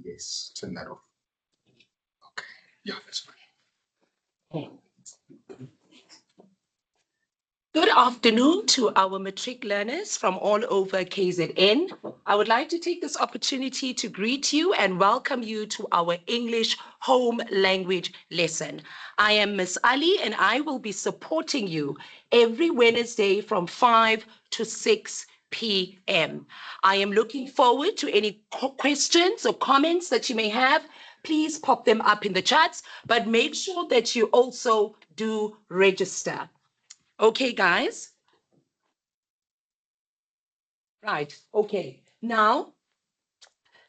Yes, turn that off. Okay. Yeah, that's fine. Good afternoon to our matric learners from all over KZN. I would like to take this opportunity to greet you and welcome you to our English home language lesson. I am Miss Ali and I will be supporting you every Wednesday from 5 to 6 p.m. I am looking forward to any questions or comments that you may have. Please pop them up in the chats, but make sure that you also do register. Okay, guys? Right, okay. Now,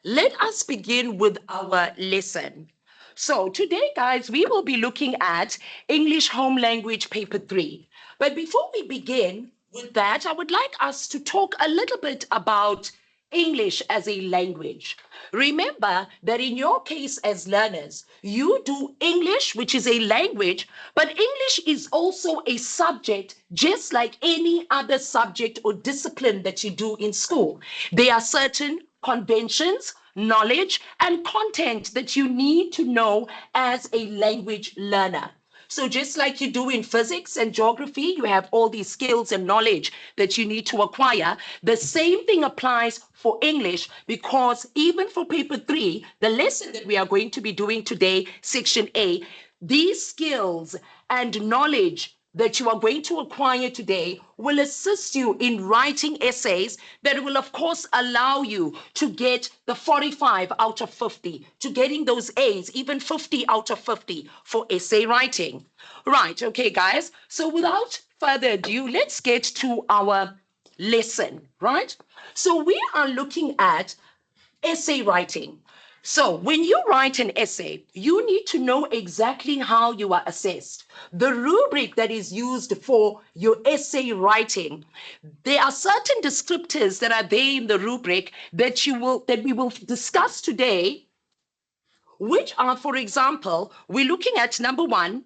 let us begin with our lesson. So today, guys, we will be looking at English Home Language Paper 3. But before we begin with that, I would like us to talk a little bit about English as a language. Remember that in your case as learners, you do English, which is a language, but English is also a subject just like any other subject or discipline that you do in school. There are certain conventions, knowledge, and content that you need to know as a language learner. So just like you do in physics and geography, you have all these skills and knowledge that you need to acquire. The same thing applies for English, because even for paper 3, the lesson that we are going to be doing today, section A, these skills and knowledge that you are going to acquire today will assist you in writing essays that will, of course, allow you to get the 45 out of 50, to getting those A's, even 50 out of 50 for essay writing. Right, okay, guys. So without further ado, let's get to our lesson, right? So we are looking at essay writing. So when you write an essay, you need to know exactly how you are assessed. The rubric that is used for your essay writing, there are certain descriptors that are there in the rubric that we will discuss today, which are, for example, we're looking at number 1,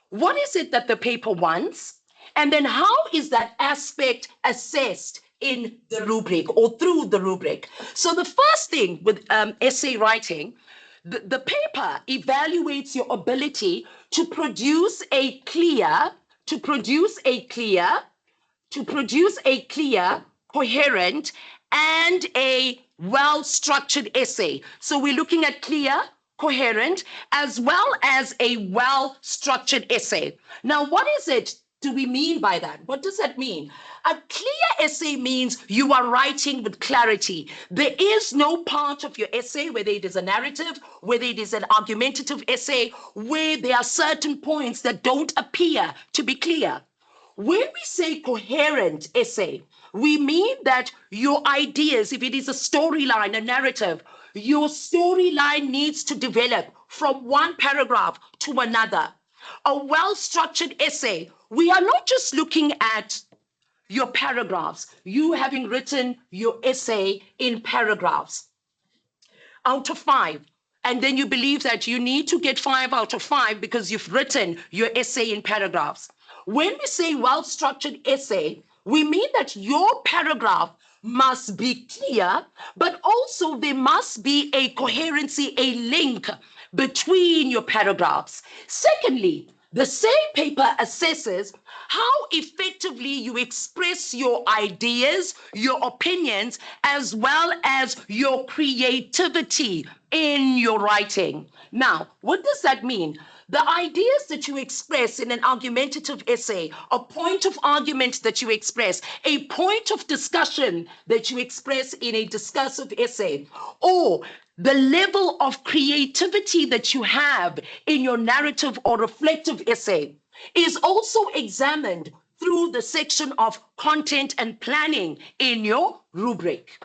what is it that the paper wants? And then how is that aspect assessed in the rubric or through the rubric? So the first thing with essay writing, the paper evaluates your ability to produce a clear, to produce a clear, to produce a clear, coherent, and a well-structured essay. So we're looking at clear, coherent, as well as a well-structured essay. Now, what is it do we mean by that? What does that mean? A clear essay means you are writing with clarity. There is no part of your essay, whether it is a narrative, whether it is an argumentative essay, where there are certain points that don't appear to be clear. When we say coherent essay, we mean that your ideas, if it is a storyline, a narrative, your storyline needs to develop from one paragraph to another. A well-structured essay, we are not just looking at your paragraphs, you having written your essay in paragraphs out of 5. And then you believe that you need to get 5 out of 5 because you've written your essay in paragraphs. When we say well-structured essay, we mean that your paragraph must be clear, but also there must be a coherency, a link between your paragraphs. Secondly, the same paper assesses how effectively you express your ideas, your opinions, as well as your creativity in your writing. Now, what does that mean? The ideas that you express in an argumentative essay, a point of argument that you express, a point of discussion that you express in a discursive essay, or the level of creativity that you have in your narrative or reflective essay is also examined through the section of content and planning in your rubric.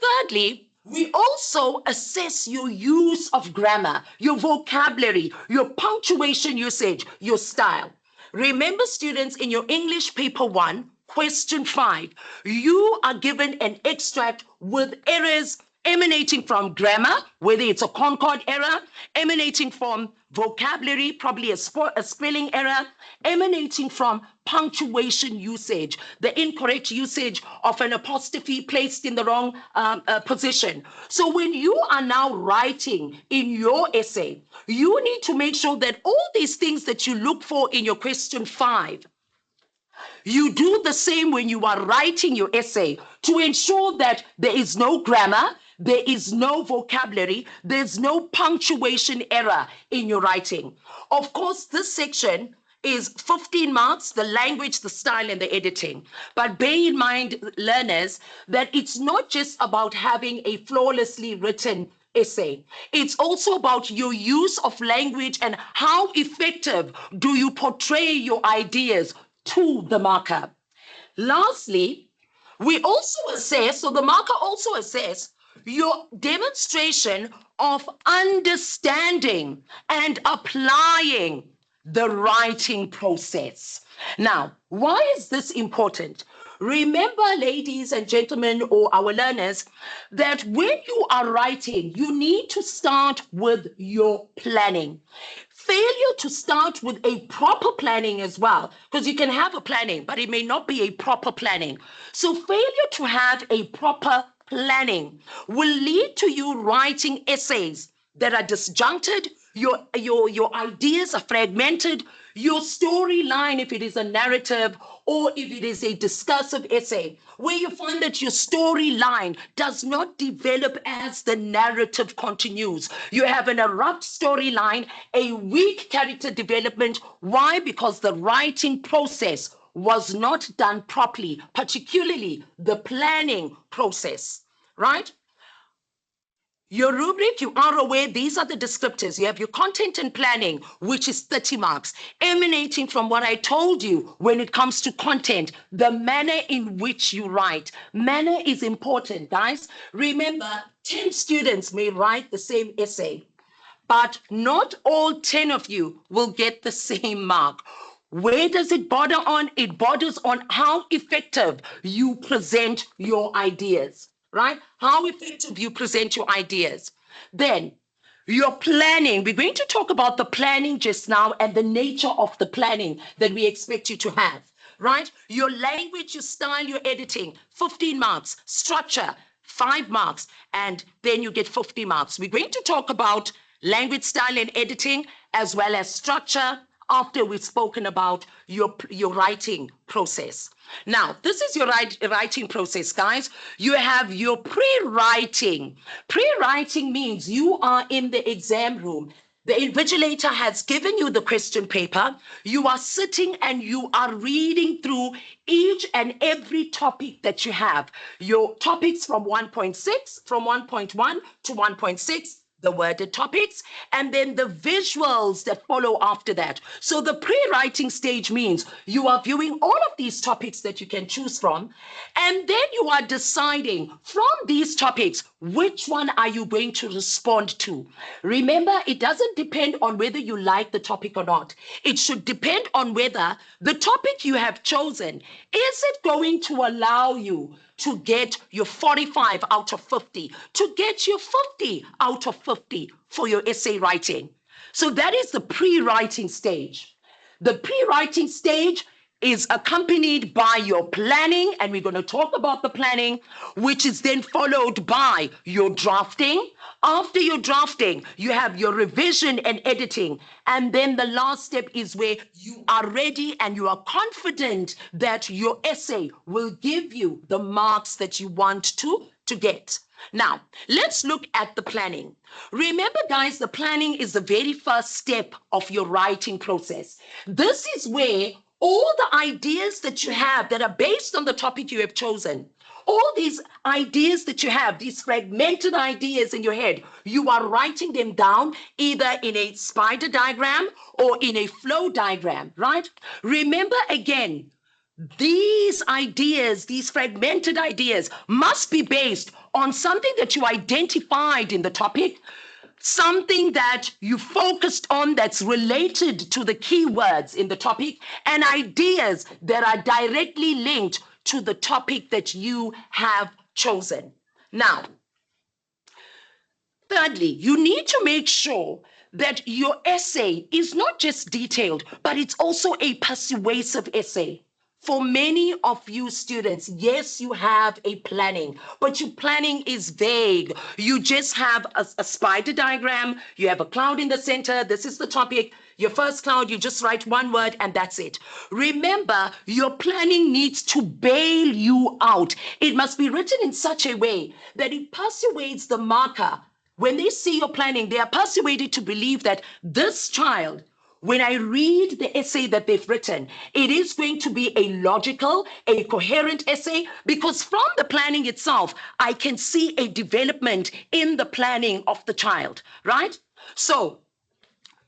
Thirdly, we also assess your use of grammar, your vocabulary, your punctuation usage, your style. Remember, students, in your English paper 1, question 5, you are given an extract with errors emanating from grammar, whether it's a Concord error, emanating from vocabulary, probably a spelling error, emanating from punctuation usage, the incorrect usage of an apostrophe placed in the wrong position. So when you are now writing in your essay, you need to make sure that all these things that you look for in your question 5, you do the same when you are writing your essay to ensure that there is no grammar, there is no vocabulary, there's no punctuation error in your writing. Of course, this section is 15 marks, the language, the style, and the editing. But bear in mind, learners, that it's not just about having a flawlessly written essay. It's also about your use of language and how effective do you portray your ideas to the marker. Lastly, we also assess, so the marker also assess your demonstration of understanding and applying the writing process. Now, why is this important? Remember, ladies and gentlemen, or our learners, that when you are writing, you need to start with your planning. Failure to start with a proper planning as well, because you can have a planning, but it may not be a proper planning. So failure to have a proper planning will lead to you writing essays that are disjuncted, your ideas are fragmented, your storyline, if it is a narrative or if it is a discursive essay, where you find that your storyline does not develop as the narrative continues. You have an abrupt storyline, a weak character development. Why? Because the writing process was not done properly, particularly the planning process, right? Your rubric, you are aware, these are the descriptors. You have your content and planning, which is 30 marks, emanating from what I told you when it comes to content, the manner in which you write. Manner is important, guys. Remember, 10 students may write the same essay, but not all 10 of you will get the same mark. Where does it border on? It borders on how effective you present your ideas, right? How effective you present your ideas. Then your planning, we're going to talk about the planning just now and the nature of the planning that we expect you to have, right? Your language, your style, your editing, 15 marks, structure, 5 marks, and then you get 50 marks. We're going to talk about language, style, and editing, as well as structure, after we've spoken about your writing process. Now, this is your writing process, guys. You have your pre-writing. Pre-writing means you are in the exam room. The invigilator has given you the question paper. You are sitting and you are reading through each and every topic that you have. Your topics from 1.6, from 1.1 to 1.6, the worded topics, and then the visuals that follow after that. So the pre-writing stage means you are viewing all of these topics that you can choose from, and then you are deciding from these topics, which one are you going to respond to? Remember, it doesn't depend on whether you like the topic or not. It should depend on whether the topic you have chosen, is it going to allow you to get your 45 out of 50, to get your 50 out of 50 for your essay writing. So that is the pre-writing stage. The pre-writing stage is accompanied by your planning, and we're going to talk about the planning, which is then followed by your drafting. After your drafting, you have your revision and editing. And then the last step is where you are ready and you are confident that your essay will give you the marks that you want to get. Now, let's look at the planning. Remember, guys, the planning is the very first step of your writing process. This is where all the ideas that you have that are based on the topic you have chosen, all these ideas that you have, these fragmented ideas in your head, you are writing them down either in a spider diagram or in a flow diagram, right? Remember again, these ideas, these fragmented ideas, must be based on something that you identified in the topic, something that you focused on that's related to the keywords in the topic, and ideas that are directly linked to the topic that you have chosen. Now, Thirdly, you need to make sure that your essay is not just detailed, but it's also a persuasive essay. For many of you students, yes, you have a planning, but your planning is vague. You just have a spider diagram, you have a cloud in the center, this is the topic. Your first cloud, you just write one word and that's it. Remember, your planning needs to bail you out. It must be written in such a way that it persuades the marker. When they see your planning, they are persuaded to believe that this child, when I read the essay that they've written, it is going to be a logical, a coherent essay, because from the planning itself, I can see a development in the planning of the child, right? So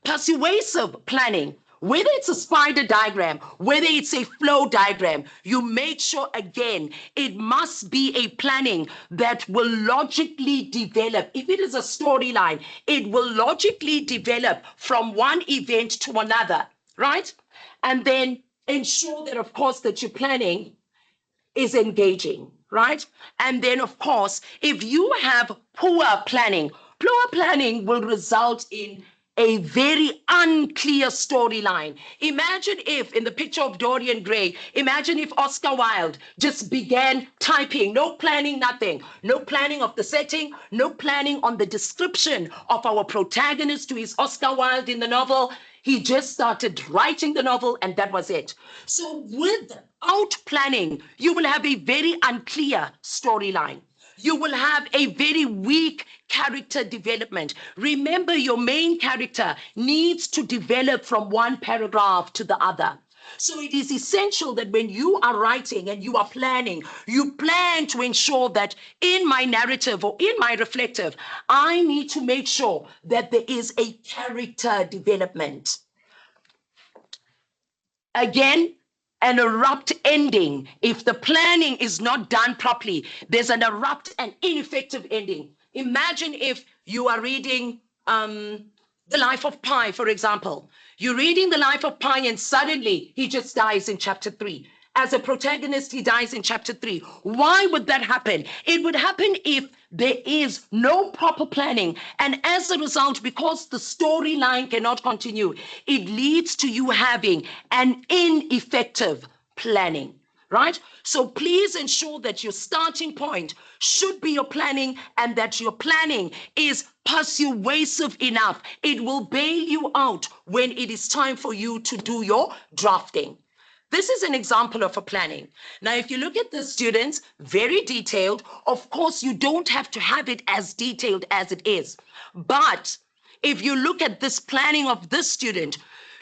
persuasive planning, whether it's a spider diagram, whether it's a flow diagram, you make sure again, it must be a planning that will logically develop. If it is a storyline, it will logically develop from one event to another, right? And then ensure that, of course, that your planning is engaging, right? And then, of course, if you have poor planning will result in a very unclear storyline. Imagine if, in the picture of Dorian Gray, imagine if Oscar Wilde just began typing, no planning, nothing, no planning of the setting, no planning on the description of our protagonist, who is Oscar Wilde in the novel. He just started writing the novel and that was it. So without planning, you will have a very unclear storyline. You will have a very weak character development. Remember, your main character needs to develop from one paragraph to the other. So it is essential that when you are writing and you are planning, you plan to ensure that in my narrative or in my reflective, I need to make sure that there is a character development. Again, an abrupt ending. If the planning is not done properly, there's an abrupt and ineffective ending. Imagine if you are reading The Life of Pi, for example. You're reading The Life of Pi and suddenly he just dies in chapter 3. As a protagonist, he dies in chapter 3. Why would that happen? It would happen if there is no proper planning. And as a result, because the storyline cannot continue, it leads to you having an ineffective planning, right? So please ensure that your starting point should be your planning and that your planning is persuasive enough. It will bail you out when it is time for you to do your drafting. This is an example of a planning. Now, if you look at the students, very detailed. Of course, you don't have to have it as detailed as it is. But if you look at this planning of this student,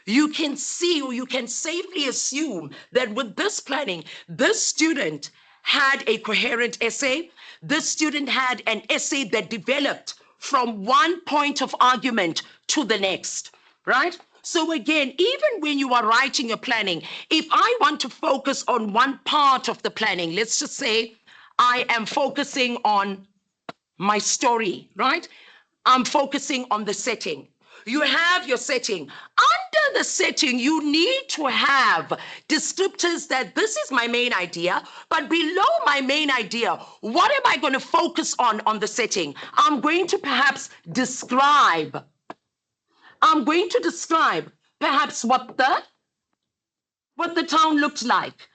you can see, or you can safely assume that with this planning, this student had a coherent essay. This student had an essay that developed from one point of argument to the next, right? So again, even when you are writing your planning, if I want to focus on one part of the planning, let's just say I am focusing on my story, right? I'm focusing on the setting. You have your setting. Under the setting, you need to have descriptors that this is my main idea, but below my main idea, what am I going to focus on the setting? I'm going to perhaps describe perhaps what the town looked like,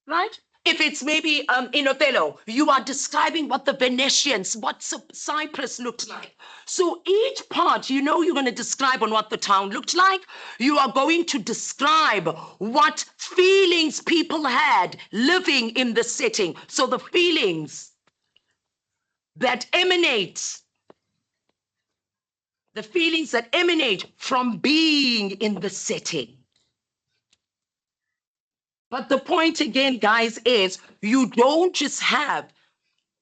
right? If it's maybe in Othello, you are describing what the Venetians, what Cyprus looked like. So each part, you know, you're going to describe on what the town looked like. You are going to describe what feelings people had living in the setting. So the feelings that emanate from being in the setting. But the point again, guys, is you don't just have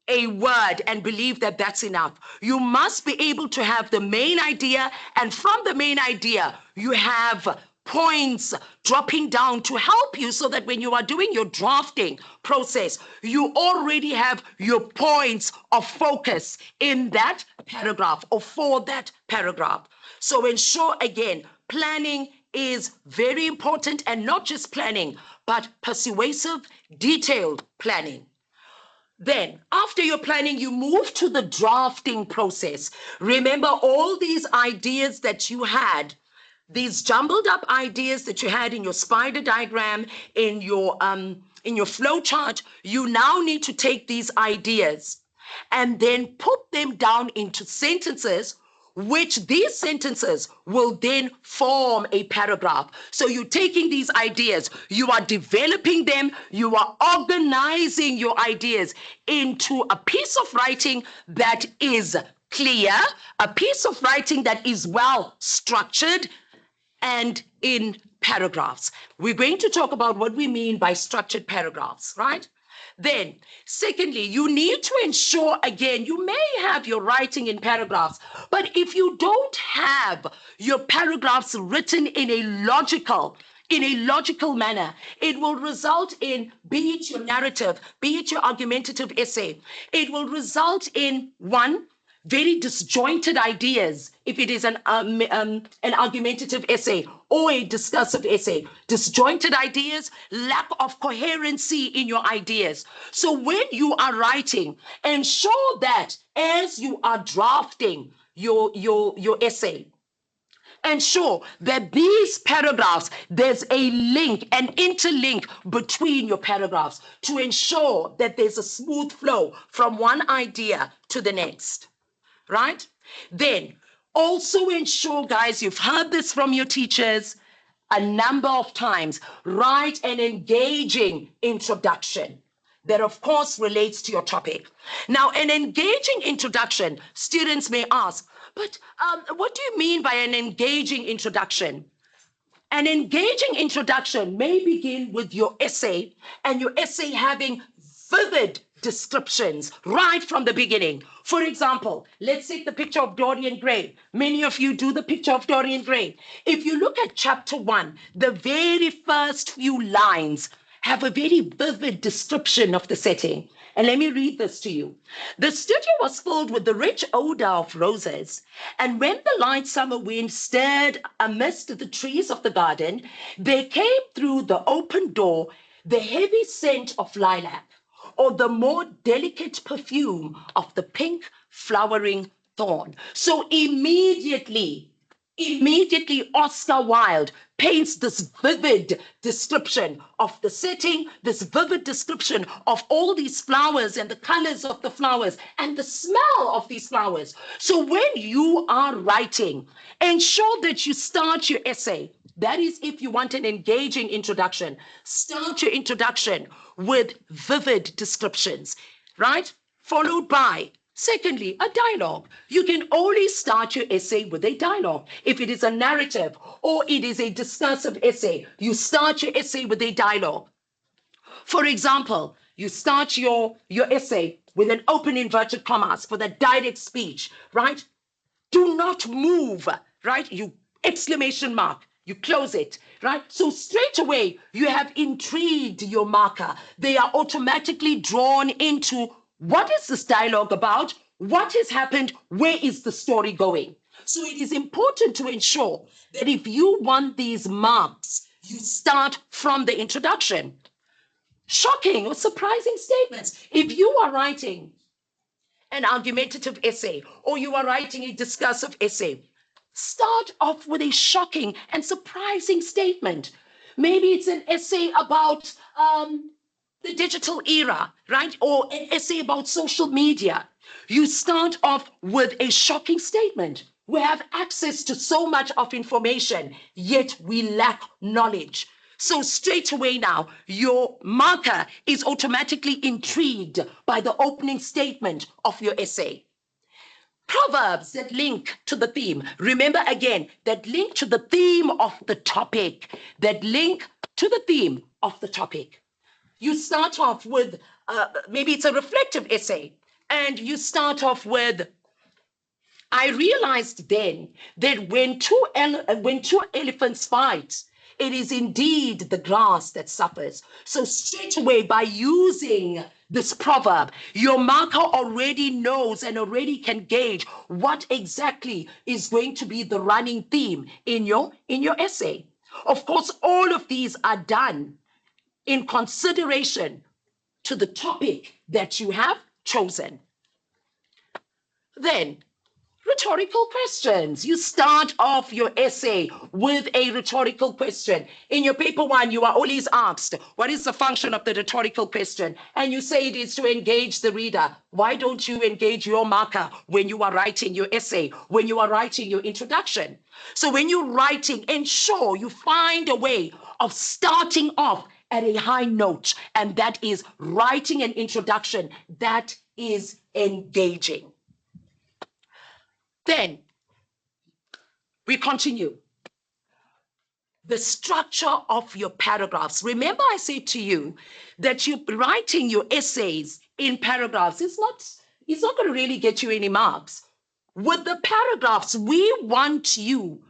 a word and believe that that's enough. You must be able to have the main idea, and from the main idea, you have points dropping down to help you so that when you are doing your drafting process, you already have your points of focus in that paragraph or for that paragraph. So ensure, again, planning is very important, and not just planning, but persuasive, detailed planning. Then, after your planning, you move to the drafting process. Remember all these ideas that you had, these jumbled up ideas that you had in your spider diagram, in your flow chart. You now need to take these ideas and then put them down into sentences, which these sentences will then form a paragraph. So you're taking these ideas, you are developing them, you are organizing your ideas into a piece of writing that is clear, a piece of writing that is well structured and in paragraphs. We're going to talk about what we mean by structured paragraphs, right? Then, secondly, you need to ensure, again, you may have your writing in paragraphs, but if you don't have your paragraphs written in a logical manner, it will result in, be it your narrative, be it your argumentative essay, it will result in, one, very disjointed ideas if it is an argumentative essay or a discursive essay. Disjointed ideas, lack of coherency in your ideas. So when you are writing, ensure that as you are drafting your essay, ensure that these paragraphs, there's a link, an interlink between your paragraphs to ensure that there's a smooth flow from one idea to the next. Right? Then also ensure, guys, you've heard this from your teachers a number of times, write an engaging introduction that of course relates to your topic. Now, an engaging introduction, students may ask, but what do you mean by an engaging introduction? An engaging introduction may begin with your essay, and your essay having vivid descriptions right from the beginning. For example, let's take the picture of Dorian Gray. Many of you do the picture of Dorian Gray. If you look at chapter 1, the very first few lines have a very vivid description of the setting. And let me read this to you. The studio was filled with the rich odor of roses, and when the light summer wind stirred amidst the trees of the garden, there came through the open door the heavy scent of lilac, or the more delicate perfume of the pink flowering thorn. So immediately, Oscar Wilde paints this vivid description of the setting, this vivid description of all these flowers and the colors of the flowers and the smell of these flowers. So when you are writing, ensure that you start your essay. That is, if you want an engaging introduction, start your introduction with vivid descriptions, right? Followed by, secondly, a dialogue. You can only start your essay with a dialogue. If it is a narrative or it is a discursive essay, you start your essay with a dialogue. For example, you start your essay with an open inverted commas for the direct speech, right? Do not move, right? You exclamation mark. You close it, right? So straight away, you have intrigued your marker. They are automatically drawn into what is this dialogue about? What has happened? Where is the story going? So it is important to ensure that if you want these marks, you start from the introduction. Shocking or surprising statements. If you are writing an argumentative essay or you are writing a discursive essay, start off with a shocking and surprising statement. Maybe it's an essay about the digital era, right? Or an essay about social media. You start off with a shocking statement. We have access to so much of information, yet we lack knowledge. So straight away now, your marker is automatically intrigued by the opening statement of your essay. Proverbs that link to the theme. Remember again, that link to the theme of the topic. That link to the theme of the topic. You start off with, maybe it's a reflective essay, and you start off with, I realized then that when two elephants fight, it is indeed the grass that suffers. So straight away, by using this proverb, your marker already knows and already can gauge what exactly is going to be the running theme in your essay. Of course, all of these are done in consideration to the topic that you have chosen. Then, rhetorical questions. You start off your essay with a rhetorical question. In your paper one, you are always asked, what is the function of the rhetorical question? And you say it is to engage the reader. Why don't you engage your marker when you are writing your essay, when you are writing your introduction? So when you're writing, ensure you find a way of starting off at a high note, and that is writing an introduction that is engaging. Then we continue. The structure of your paragraphs. Remember, I said to you that you writing your essays in paragraphs it's not going to really get you any marks. With the paragraphs, we want you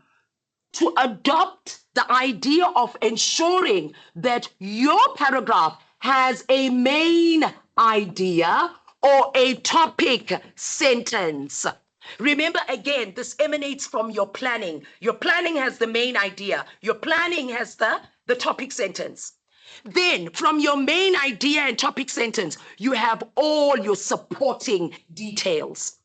to adopt the idea of ensuring that your paragraph has a main idea or a topic sentence. Remember, again, this emanates from your planning. Your planning has the main idea. Your planning has the topic sentence. Then, from your main idea and topic sentence, you have all your supporting details.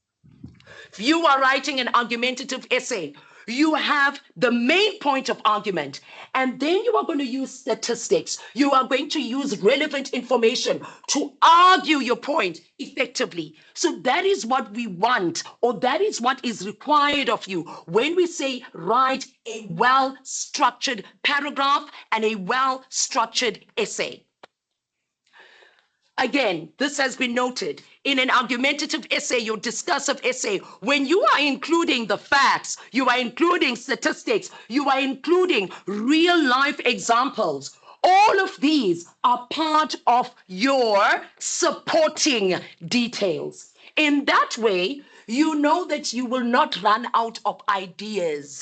If you are writing an argumentative essay, you have the main point of argument, and then you are going to use statistics. You are going to use relevant information to argue your point effectively. So that is what we want, or that is what is required of you when we say write a well-structured paragraph and a well-structured essay. Again, this has been noted. In an argumentative essay, your discursive essay, when you are including the facts, you are including statistics, you are including real life examples. All of these are part of your supporting details. In that way, you know that you will not run out of ideas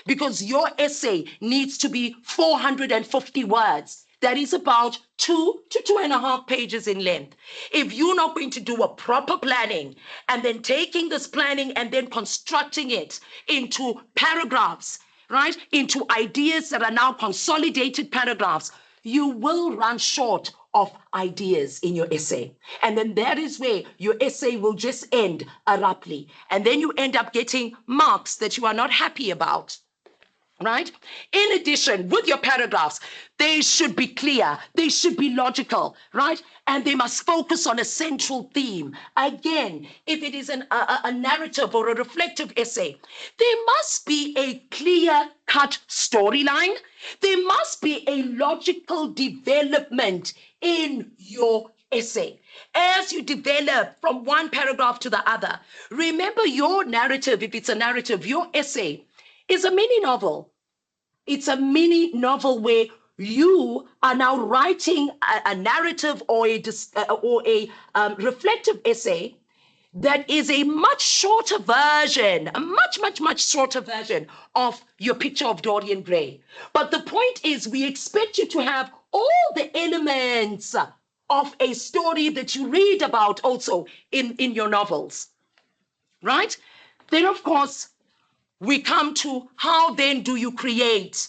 because your essay needs to be 450 words. That is about 2 to 2.5 pages in length. If you're not going to do a proper planning and then taking this planning and then constructing it into paragraphs, right, into ideas that are now consolidated paragraphs, you will run short of ideas in your essay. And then that is where your essay will just end abruptly. And then you end up getting marks that you are not happy about. Right? In addition, with your paragraphs, they should be clear, they should be logical, right? And they must focus on a central theme. Again, if it is a narrative or a reflective essay, there must be a clear-cut storyline. There must be a logical development in your essay. As you develop from one paragraph to the other, remember your narrative, if it's a narrative, your essay is a mini novel. It's a mini novel where you are now writing a narrative or a reflective essay that is a much shorter version, a much shorter version of your picture of Dorian Gray. But the point is, we expect you to have all the elements of a story that you read about also in your novels, right? Then, of course, we come to how then do you create,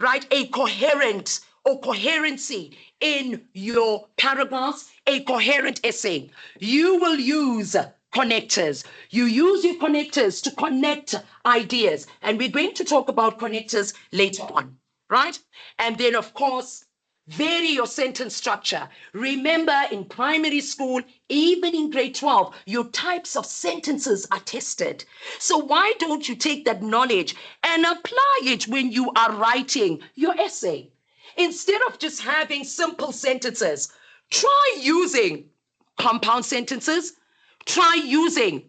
right, a coherent or coherency in your paragraphs, a coherent essay. You will use connectors. You use your connectors to connect ideas. And we're going to talk about connectors later on, right? And then, of course, vary your sentence structure. Remember, in primary school, even in grade 12, your types of sentences are tested. So why don't you take that knowledge and apply it when you are writing your essay? Instead of just having simple sentences, try using compound sentences, try using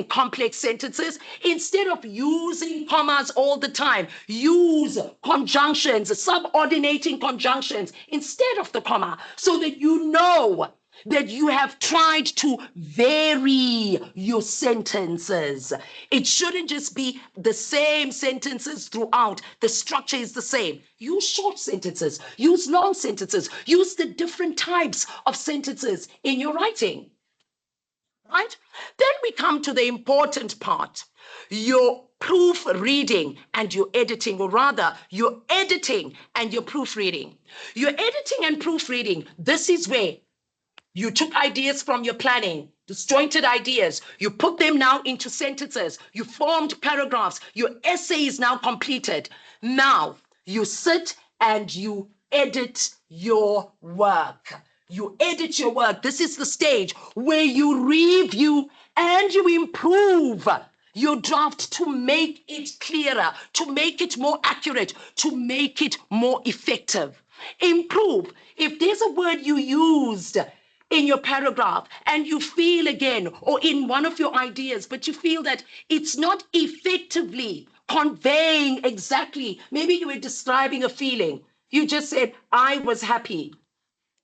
complex sentences. Instead of using commas all the time, use conjunctions, subordinating conjunctions instead of the comma, so that you know that you have tried to vary your sentences. It shouldn't just be the same sentences throughout. The structure is the same. Use short sentences, use long sentences, use the different types of sentences in your writing. right? Then we come to the important part, your proofreading and your editing, or rather, your editing and your proofreading. Your editing and proofreading, this is where you took ideas from your planning, disjointed ideas. You put them now into sentences. You formed paragraphs. Your essay is now completed. Now you sit and you edit your work. You edit your work. This is the stage where you review and you improve your draft to make it clearer, to make it more accurate, to make it more effective. Improve. If there's a word you used in your paragraph and you feel again, or in one of your ideas, but you feel that it's not effectively conveying exactly, maybe you were describing a feeling. You just said, I was happy.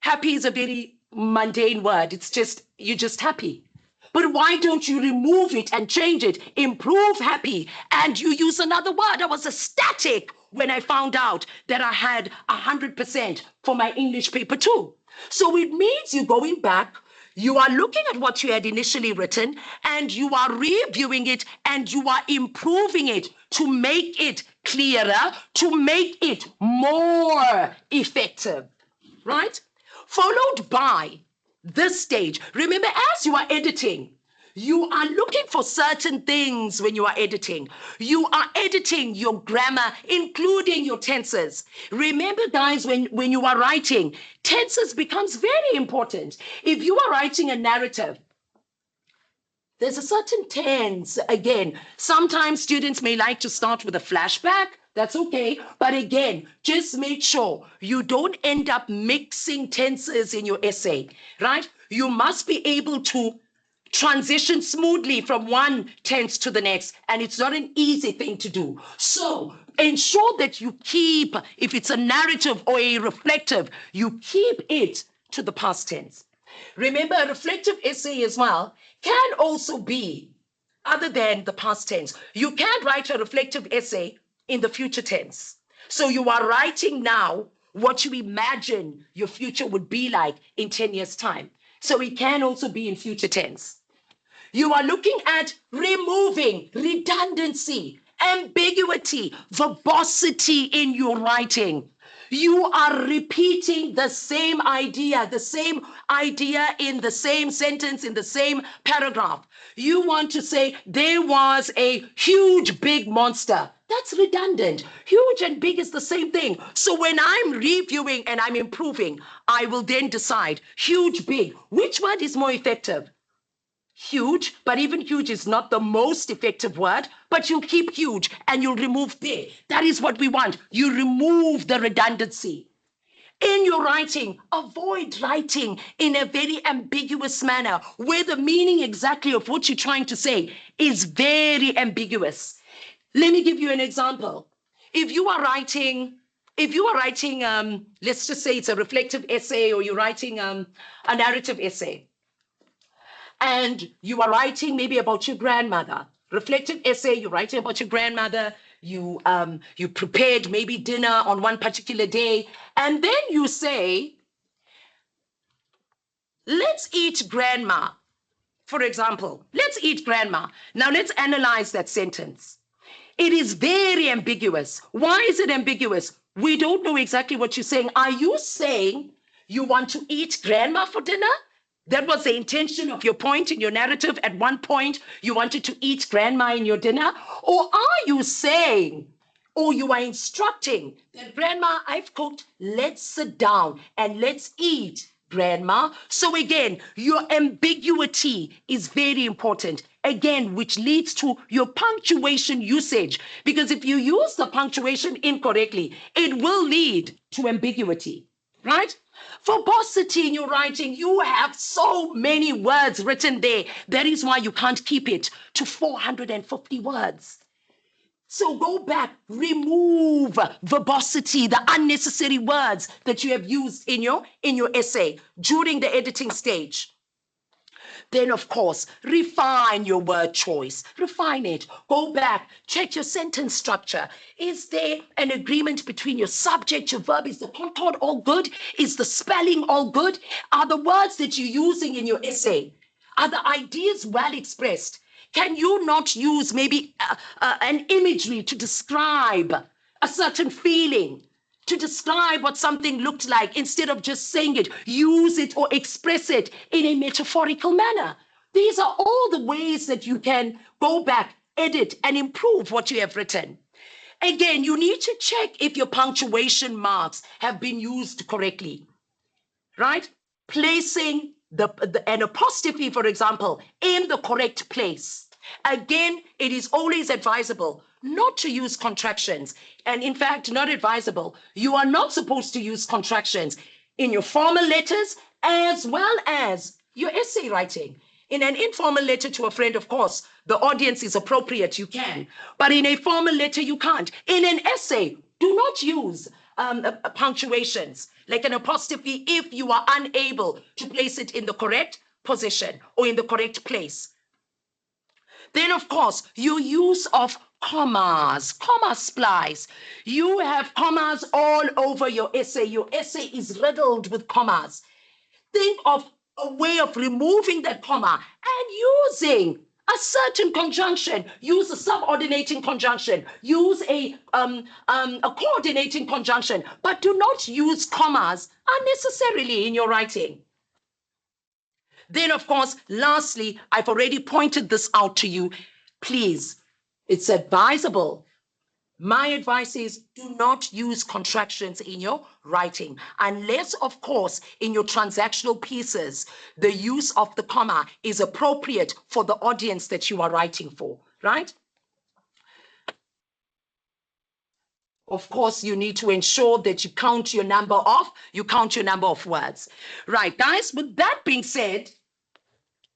Happy is a very mundane word. It's just, you're just happy. But why don't you remove it and change it? Improve happy. And you use another word. I was ecstatic when I found out that I had 100% for my English paper too. So it means you're going back, you are looking at what you had initially written, and you are reviewing it and you are improving it to make it clearer, to make it more effective, right? Followed by this stage. Remember, as you are editing, you are looking for certain things when you are editing. You are editing your grammar, including your tenses. Remember, guys, when you are writing, tenses becomes very important. If you are writing a narrative, there's a certain tense. Again, sometimes students may like to start with a flashback. That's okay. But again, just make sure you don't end up mixing tenses in your essay, right? You must be able to transition smoothly from one tense to the next, and it's not an easy thing to do. So ensure that you keep, if it's a narrative or a reflective, you keep it to the past tense. Remember, a reflective essay as well can also be other than the past tense. You can write a reflective essay in the future tense. So you are writing now what you imagine your future would be like in 10 years' time. So it can also be in future tense. You are looking at removing redundancy, ambiguity, verbosity in your writing. You are repeating the same idea in the same sentence, in the same paragraph. You want to say, there was a huge, big monster. That's redundant. Huge and big is the same thing. So when I'm reviewing and I'm improving, I will then decide huge, big. Which word is more effective? Huge, but even huge is not the most effective word, but you'll keep huge and you'll remove big. That is what we want. You remove the redundancy. In your writing, avoid writing in a very ambiguous manner where the meaning exactly of what you're trying to say is very ambiguous. Let me give you an example. If you are writing, let's just say it's a reflective essay, or you're writing a narrative essay, and you are writing maybe about your grandmother. Reflective essay, you're writing about your grandmother. You prepared maybe dinner on one particular day, and then you say, let's eat grandma. For example, let's eat grandma. Now let's analyze that sentence. It is very ambiguous. Why is it ambiguous? We don't know exactly what you're saying. Are you saying you want to eat grandma for dinner? That was the intention of your point in your narrative. At one point, you wanted to eat grandma in your dinner? Or are you saying, or you are instructing that, grandma, I've cooked, let's sit down and let's eat, grandma? So again, your ambiguity is very important. Again, which leads to your punctuation usage. Because if you use the punctuation incorrectly, it will lead to ambiguity, right? Verbosity in your writing, you have so many words written there. That is why you can't keep it to 450 words. So go back, remove verbosity, the unnecessary words that you have used in your essay during the editing stage. Then, of course, refine your word choice. Refine it. Go back. Check your sentence structure. Is there an agreement between your subject, your verb? Is the concord all good? Is the spelling all good? Are the words that you're using in your essay, Are the ideas well expressed? Can you not use maybe an imagery to describe a certain feeling, to describe what something looked like instead of just saying it? Use it or express it in a metaphorical manner. These are all the ways that you can go back, edit, and improve what you have written. Again, you need to check if your punctuation marks have been used correctly, right? Placing an apostrophe, for example, in the correct place. Again, it is always advisable not to use contractions. And in fact, not advisable. You are not supposed to use contractions in your formal letters as well as your essay writing. In an informal letter to a friend, of course, the audience is appropriate, you can. But in a formal letter, you can't. In an essay, do not use punctuations like an apostrophe if you are unable to place it in the correct position or in the correct place. Then, of course, your use of commas, comma splice. You have commas all over your essay. Your essay is riddled with commas. Think of a way of removing that comma and using a certain conjunction. Use a subordinating conjunction. Use a coordinating conjunction. But do not use commas unnecessarily in your writing. Then, of course, lastly, I've already pointed this out to you. Please, it's advisable. My advice is do not use contractions in your writing, unless, of course, in your transactional pieces, the use of the comma is appropriate for the audience that you are writing for, right? Of course, you need to ensure that you count your number of words. Right, guys, with that being said,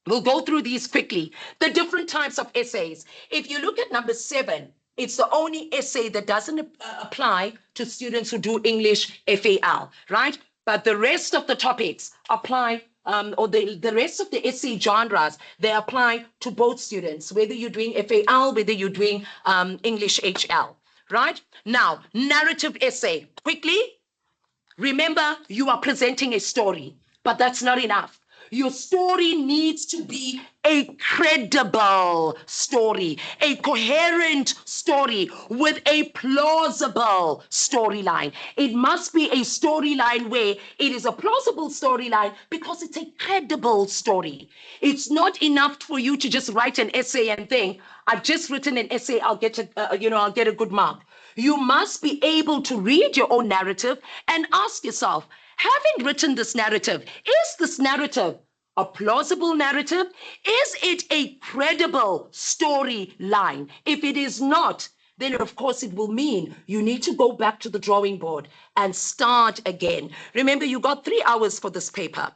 we'll go through these quickly. The different types of essays. If you look at number 7, it's the only essay that doesn't apply to students who do English FAL, right? But the rest of the topics apply, or the rest of the essay genres, they apply to both students, whether you're doing FAL, whether you're doing English HL, right? Now, narrative essay. Quickly, remember, you are presenting a story, but that's not enough. Your story needs to be a credible story, a coherent story with a plausible storyline. It must be a storyline where it is a plausible storyline because it's a credible story. It's not enough for you to just write an essay and think, I've just written an essay, I'll get a good mark. You must be able to read your own narrative and ask yourself, having written this narrative, is this narrative a plausible narrative? Is it a credible storyline? If it is not, then of course it will mean you need to go back to the drawing board and start again. Remember, you got 3 hours for this paper.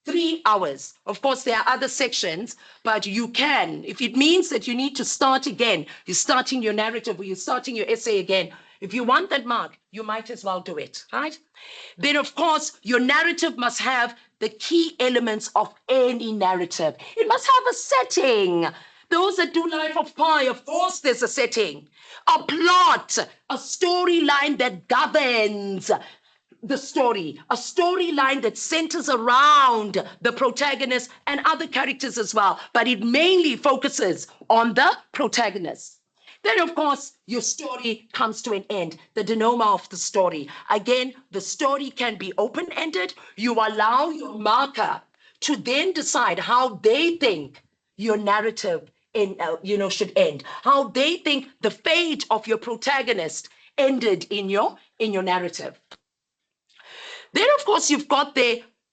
3 hours. Of course, there are other sections, but you can. If it means that you need to start again, you're starting your narrative or you're starting your essay again, if you want that mark, you might as well do it, right? Then, of course, your narrative must have the key elements of any narrative. It must have a setting. Those that do Life of Pi, of course, there's a setting, a plot, a storyline that governs the story, a storyline that centers around the protagonist and other characters as well, but it mainly focuses on the protagonist. Then, of course, your story comes to an end, the denouement of the story. Again, the story can be open-ended. You allow your marker to then decide how they think your narrative should end, how they think the fate of your protagonist ended in your narrative. Then, of course, you've got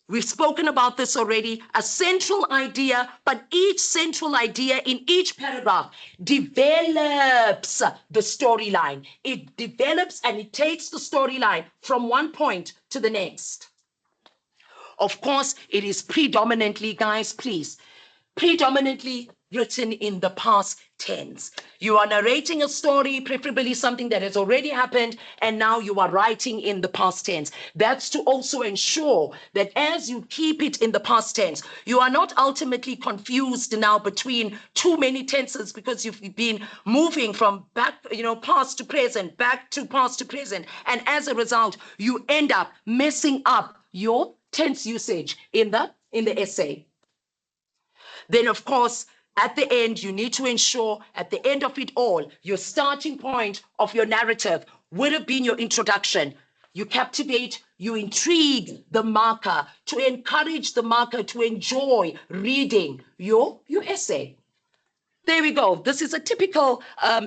we've spoken about this already, a central idea, but each central idea in each paragraph develops the storyline. It develops and it takes the storyline from one point to the next. Of course, it is predominantly, guys, please, predominantly written in the past tense. You are narrating a story, preferably something that has already happened, and now you are writing in the past tense. That's to also ensure that as you keep it in the past tense, you are not ultimately confused now between too many tenses because you've been moving from past to present, back to past to present. And as a result, you end up messing up your tense usage in the essay. Then, of course, at the end, you need to ensure at the end of it all, your starting point of your narrative would have been your introduction. You captivate, you intrigue the marker to encourage the marker to enjoy reading your essay. There we go. This is a typical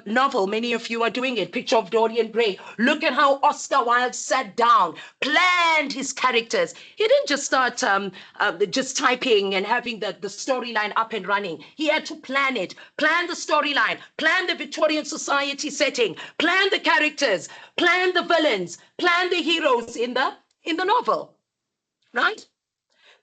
novel. Many of you are doing it. Picture of Dorian Gray. Look at how Oscar Wilde sat down, planned his characters. He didn't just start just typing and having the storyline up and running. He had to plan it, plan the storyline, plan the Victorian society setting, plan the characters, plan the villains, plan the heroes in the novel, right?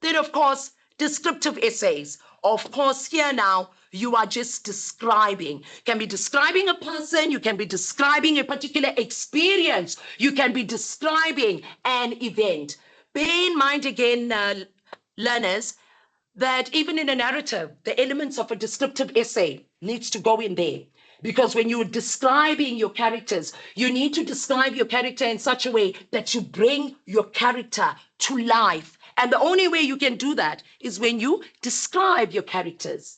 Then, of course, descriptive essays. Of course, here now, you are just describing. You can be describing a person, you can be describing a particular experience, you can be describing an event. Bear in mind again, learners, that even in a narrative, the elements of a descriptive essay needs to go in there. Because when you're describing your characters, you need to describe your character in such a way that you bring your character to life. And the only way you can do that is when you describe your characters,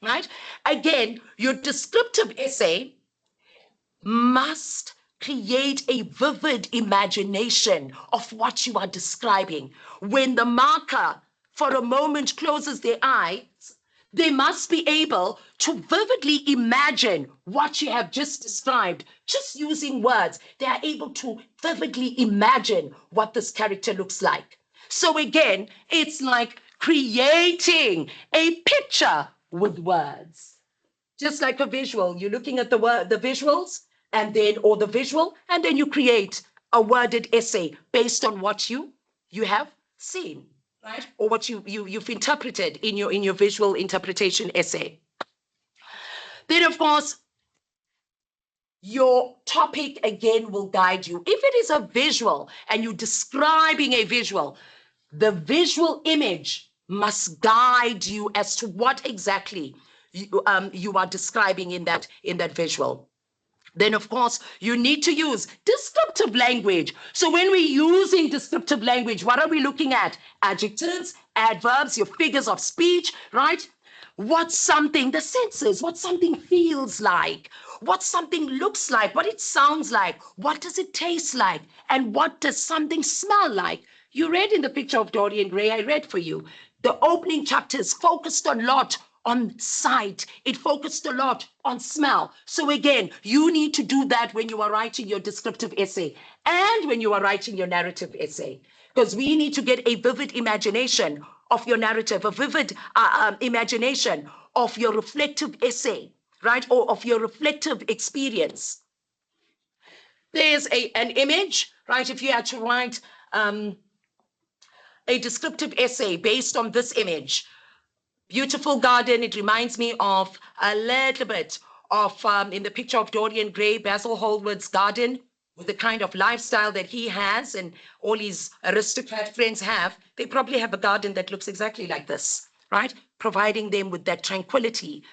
right? Again, your descriptive essay must create a vivid imagination of what you are describing. When the marker for a moment closes their eyes, they must be able to vividly imagine what you have just described, just using words. They are able to vividly imagine what this character looks like. So again, it's like creating a picture with words. Just like a visual, you're looking at the visuals and then, or the visual, and then you create a worded essay based on what you have seen, right? Or what you've interpreted in your visual interpretation essay. Then, of course, your topic again will guide you. If it is a visual and you're describing a visual, the visual image must guide you as to what exactly you are describing in that visual. Then, of course, you need to use descriptive language. So when we're using descriptive language, what are we looking at? Adjectives, adverbs, your figures of speech, right? What something, the senses, what something feels like, what something looks like, what it sounds like, what does it taste like, and what does something smell like? You read in the Picture of Dorian Gray, I read for you. The opening chapters focused a lot on sight. It focused a lot on smell. So again, you need to do that when you are writing your descriptive essay and when you are writing your narrative essay, because we need to get a vivid imagination of your narrative, a vivid imagination of your reflective essay, right? Or of your reflective experience. There's an image, right? If you had to write a descriptive essay based on this image, beautiful garden. It reminds me of a little bit of, in the Picture of Dorian Gray, Basil Hallward's garden, with the kind of lifestyle that he has and all his aristocrat friends have. They probably have a garden that looks exactly like this, right? Providing them with that tranquility.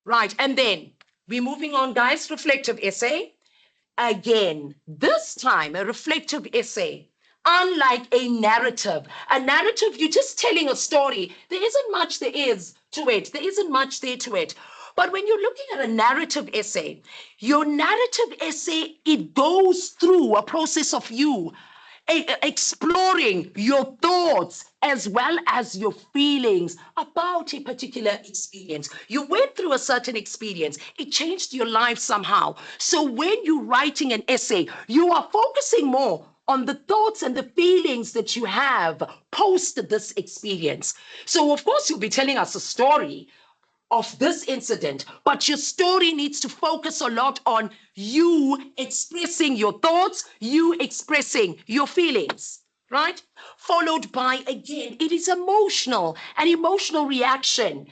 Right, and then we're moving on, guys, reflective essay. Again, this time, a reflective essay. Unlike a narrative, you're just telling a story. There isn't much there is to it. There isn't much there to it. But when you're looking at a narrative essay, your narrative essay, it goes through a process of you exploring your thoughts as well as your feelings about a particular experience. You went through a certain experience. It changed your life somehow. So when you're writing an essay, you are focusing more on the thoughts and the feelings that you have post this experience. So of course, you'll be telling us a story of this incident, but your story needs to focus a lot on you expressing your thoughts, you expressing your feelings, right? Followed by, again, it is emotional, an emotional reaction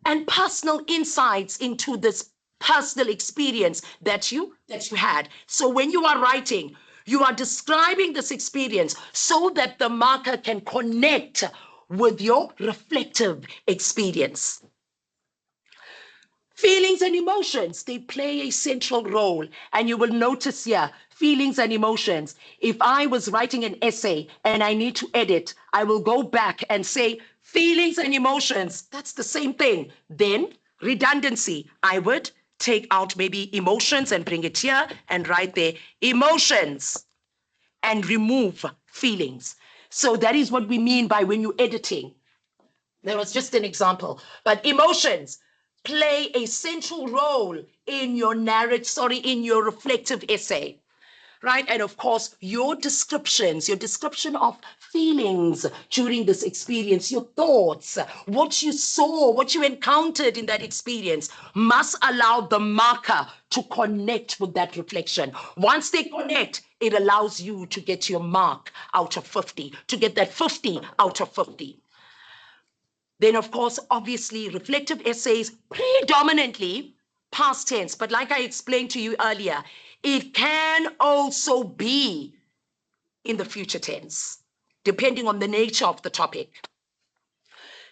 and personal insights into this personal experience that you had. So when you are writing, you are describing this experience so that the marker can connect with your reflective experience. Feelings and emotions, they play a central role. And you will notice here, feelings and emotions. If I was writing an essay and I need to edit, I will go back and say feelings and emotions. That's the same thing. Then redundancy, I would take out maybe emotions and bring it here and write there emotions and remove feelings. So that is what we mean by when you're editing. That was just an example. But emotions play a central role in your in your reflective essay, right? And of course, your description of feelings during this experience, your thoughts, what you saw, what you encountered in that experience must allow the marker to connect with that reflection. Once they connect, it allows you to get your mark out of 50, to get that 50 out of 50. Then, of course, obviously, reflective essays predominantly past tense. But like I explained to you earlier, it can also be in the future tense, depending on the nature of the topic.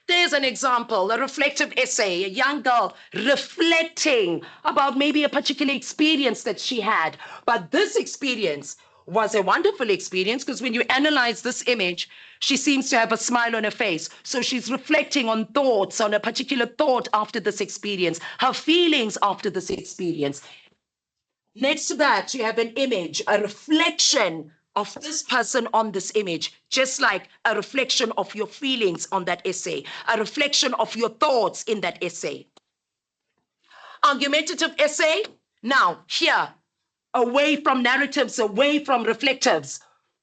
There's an example, a reflective essay, a young girl reflecting about maybe a particular experience that she had. But this experience was a wonderful experience because when you analyze this image, she seems to have a smile on her face. So she's reflecting on thoughts, on a particular thought after this experience, her feelings after this experience. Next to that, you have an image, a reflection of this person on this image, just like a reflection of your feelings on that essay, a reflection of your thoughts in that essay. Argumentative essay, now here, away from narratives, away from reflectives.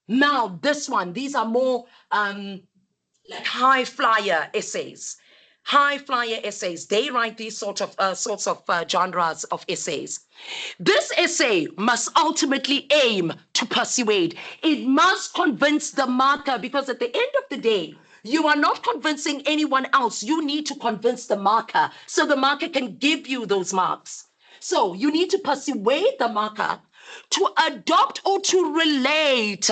Now this one, these are more like high flyer essays. High flyer essays, they write these sorts of genres of essays. This essay must ultimately aim to persuade. It must convince the marker because at the end of the day, you are not convincing anyone else. You need to convince the marker so the marker can give you those marks. So you need to persuade the marker to adopt or to relate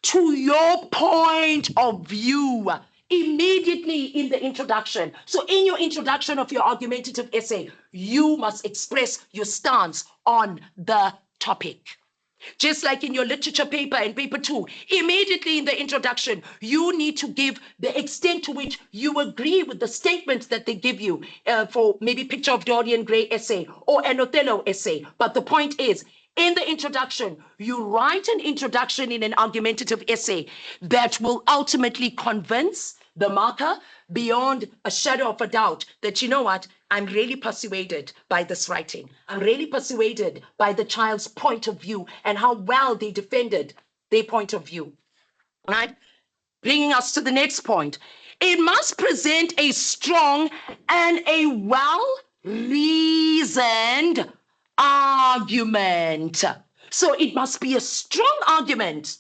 to your point of view immediately in the introduction. So in your introduction of your argumentative essay, you must express your stance on the topic. Just like in your literature paper and paper 2, immediately in the introduction, you need to give the extent to which you agree with the statements that they give you for maybe Picture of Dorian Gray essay or an Othello essay. But the point is, in the introduction, you write an introduction in an argumentative essay that will ultimately convince the marker beyond a shadow of a doubt that, you know what, I'm really persuaded by this writing. I'm really persuaded by the child's point of view and how well they defended their point of view. Right? Bringing us to the next point. It must present a strong and a well-reasoned argument. So it must be a strong argument,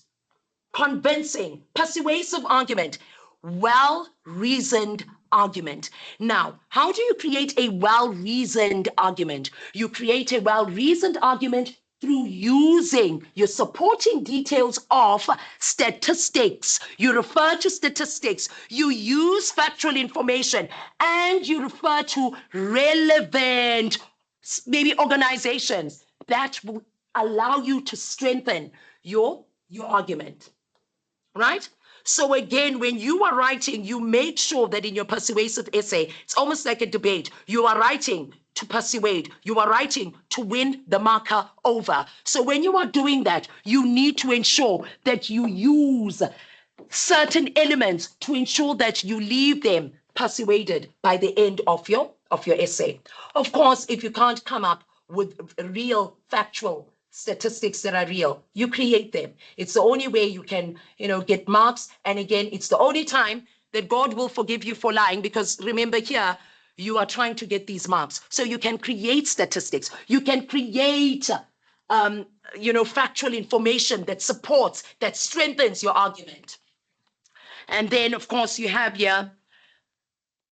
convincing, persuasive argument, well-reasoned argument. Now, how do you create a well-reasoned argument? You create a well-reasoned argument through using your supporting details of statistics. You refer to statistics, you use factual information, and you refer to relevant, maybe organizations that will allow you to strengthen your argument, right? So again, when you are writing, you make sure that in your persuasive essay, it's almost like a debate. You are writing to persuade. You are writing to win the marker over. So when you are doing that, you need to ensure that you use certain elements to ensure that you leave them persuaded by the end of your essay. Of course, if you can't come up with real factual statistics that are real, you create them. It's the only way you can, get marks. And again, it's the only time that God will forgive you for lying, because remember here, you are trying to get these marks. So you can create statistics. You can create, factual information that supports, that strengthens your argument. And then, of course, you have here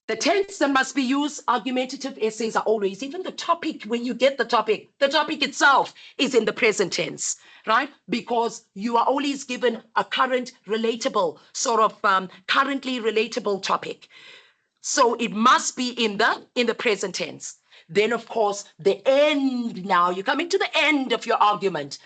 the tense that must be used. Argumentative essays are always, even the topic, when you get the topic itself is in the present tense, right? Because you are always given a current relatable, currently relatable topic. So it must be in the present tense. Then, of course, the end now, you're coming to the end of your argument.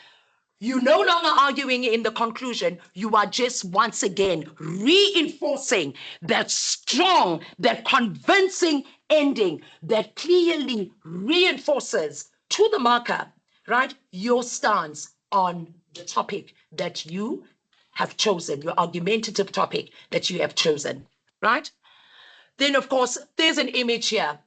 You're no longer arguing in the conclusion. You are just once again reinforcing that strong, that convincing ending that clearly reinforces to the marker, right, your stance on the topic that you have chosen, your argumentative topic that you have chosen, right? Then, of course, there's an image here,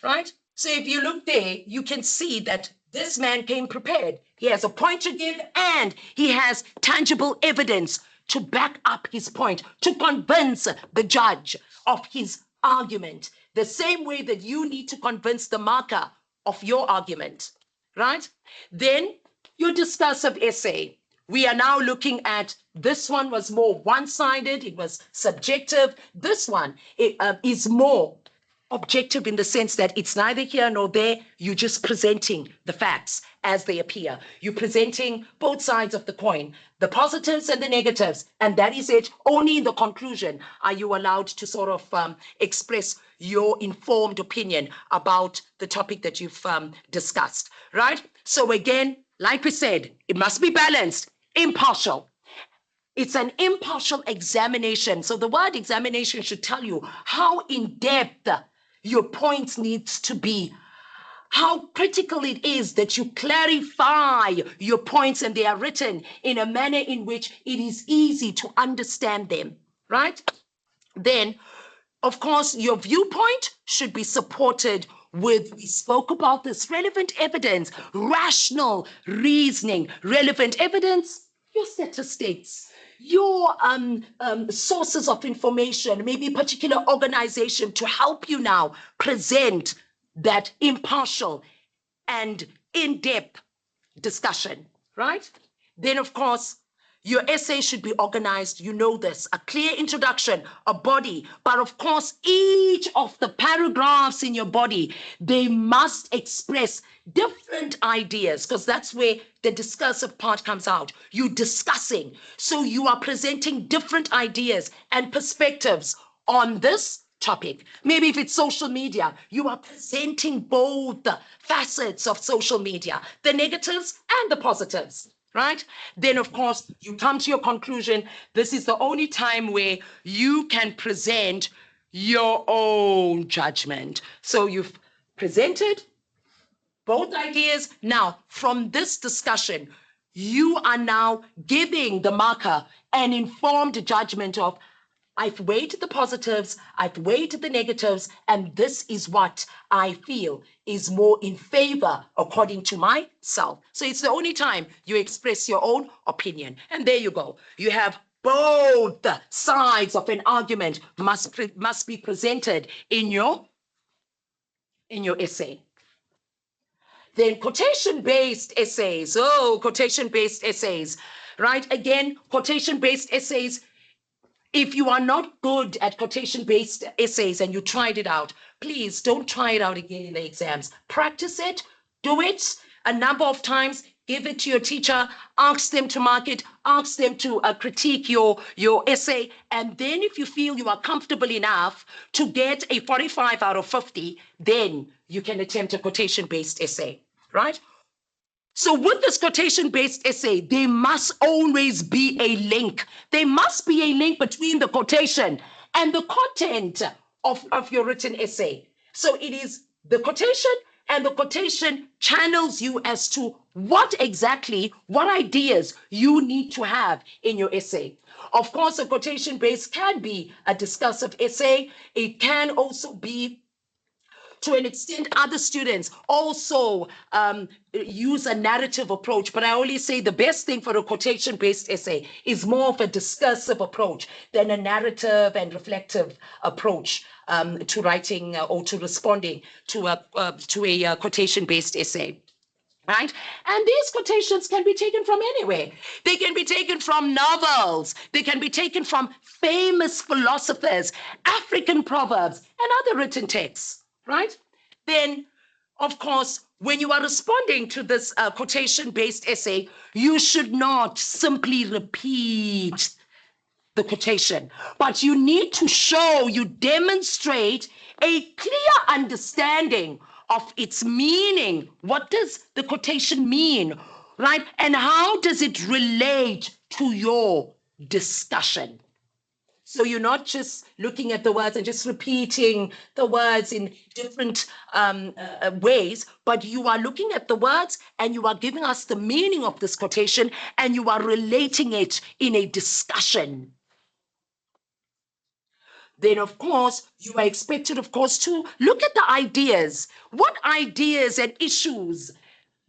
right? So if you look there, you can see that this man came prepared. He has a point to give and he has tangible evidence to back up his point, to convince the judge of his argument, the same way that you need to convince the marker of your argument, right? Then your discursive essay. We are now looking at this one was more one-sided, it was subjective. This one is more objective in the sense that it's neither here nor there. You're just presenting the facts as they appear. You're presenting both sides of the coin, the positives and the negatives, and that is it. Only in the conclusion are you allowed to sort of express your informed opinion about the topic that you've discussed, right? So again, like we said, it must be balanced, impartial. It's an impartial examination. So the word examination should tell you how in-depth your points needs to be, how critical it is that you clarify your points and they are written in a manner in which it is easy to understand them, right? Then, of course, your viewpoint should be supported with, we spoke about this, relevant evidence, rational reasoning, relevant evidence, your statistics, your sources of information, maybe a particular organization to help you now present that impartial and in-depth discussion, right? Then, of course, your essay should be organized, you know this, a clear introduction, a body, but of course, each of the paragraphs in your body, they must express different ideas, because that's where the discursive part comes out. You're discussing, so you are presenting different ideas and perspectives on this topic. Maybe if it's social media, you are presenting both the facets of social media, the negatives and the positives, right? Then, of course, you come to your conclusion. This is the only time where you can present your own judgment. So you've presented both ideas. Now, from this discussion, you are now giving the marker an informed judgment of, I've weighed the positives, I've weighed the negatives, and this is what I feel is more in favor according to myself. So it's the only time you express your own opinion. And there you go. You have both sides of an argument must be presented in your essay. Then quotation-based essays. Oh, quotation-based essays, right? Again, quotation-based essays. If you are not good at quotation-based essays and you tried it out, please don't try it out again in the exams. Practice it, do it a number of times, give it to your teacher, ask them to mark it, ask them to critique your essay. And then if you feel you are comfortable enough to get a 45 out of 50, then you can attempt a quotation-based essay, right? So with this quotation-based essay, there must always be a link. There must be a link between the quotation and the content of your written essay. So it is the quotation, and the quotation channels you as to what ideas you need to have in your essay. Of course, a quotation-based can be a discursive essay. It can also be, to an extent, other students also use a narrative approach, but I only say the best thing for a quotation-based essay is more of a discursive approach than a narrative and reflective approach to writing or to responding to a quotation-based essay. Right? And these quotations can be taken from anywhere. They can be taken from novels. They can be taken from famous philosophers, African proverbs, and other written texts, right? Then, of course, when you are responding to this quotation-based essay, you should not simply repeat the quotation, but you need to show, you demonstrate a clear understanding of its meaning. What does the quotation mean, right? And how does it relate to your discussion? So you're not just looking at the words and just repeating the words in different ways, but you are looking at the words and you are giving us the meaning of this quotation and you are relating it in a discussion. Then, of course, you are expected, of course, to look at the ideas. What ideas and issues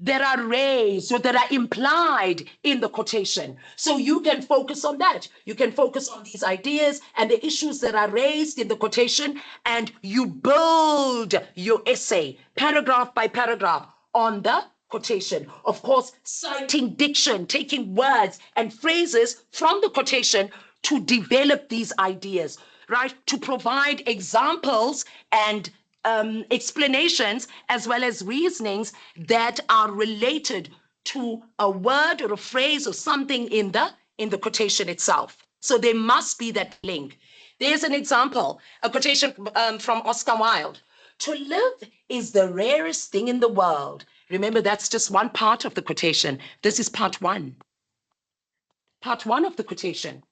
that are raised or that are implied in the quotation. So you can focus on that. You can focus on these ideas and the issues that are raised in the quotation, and you build your essay paragraph by paragraph on the quotation. Of course, citing diction, taking words and phrases from the quotation to develop these ideas, right? To provide examples and explanations as well as reasonings that are related to a word or a phrase or something in the quotation itself. So there must be that link. There's an example, a quotation from Oscar Wilde. To live is the rarest thing in the world. Remember, that's just one part of the quotation. This is part one. Part one of the quotation.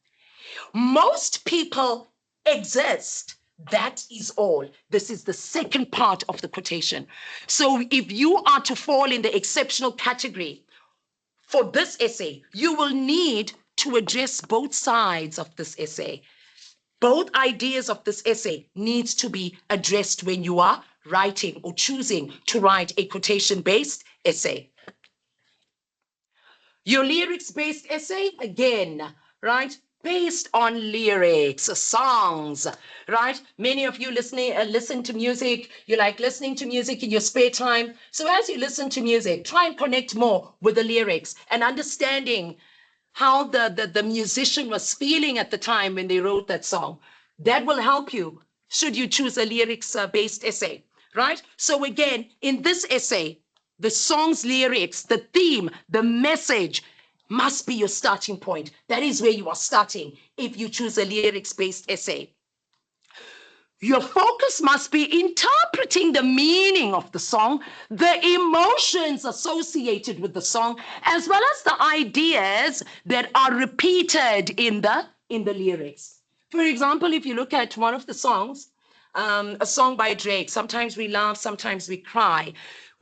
Most people exist. That is all. This is the second part of the quotation. So if you are to fall in the exceptional category for this essay, you will need to address both sides of this essay. Both ideas of this essay needs to be addressed when you are writing or choosing to write a quotation-based essay. Your lyrics-based essay, again, right? Based on lyrics, songs, right? Many of you listen to music. You like listening to music in your spare time. So as you listen to music, try and connect more with the lyrics and understanding how the musician was feeling at the time when they wrote that song. That will help you should you choose a lyrics-based essay, right? So again, in this essay, the song's lyrics, the theme, the message must be your starting point. That is where you are starting if you choose a lyrics-based essay. Your focus must be interpreting the meaning of the song, the emotions associated with the song, as well as the ideas that are repeated in the lyrics. For example, if you look at one of the songs, a song by Drake, Sometimes We Laugh, Sometimes We Cry.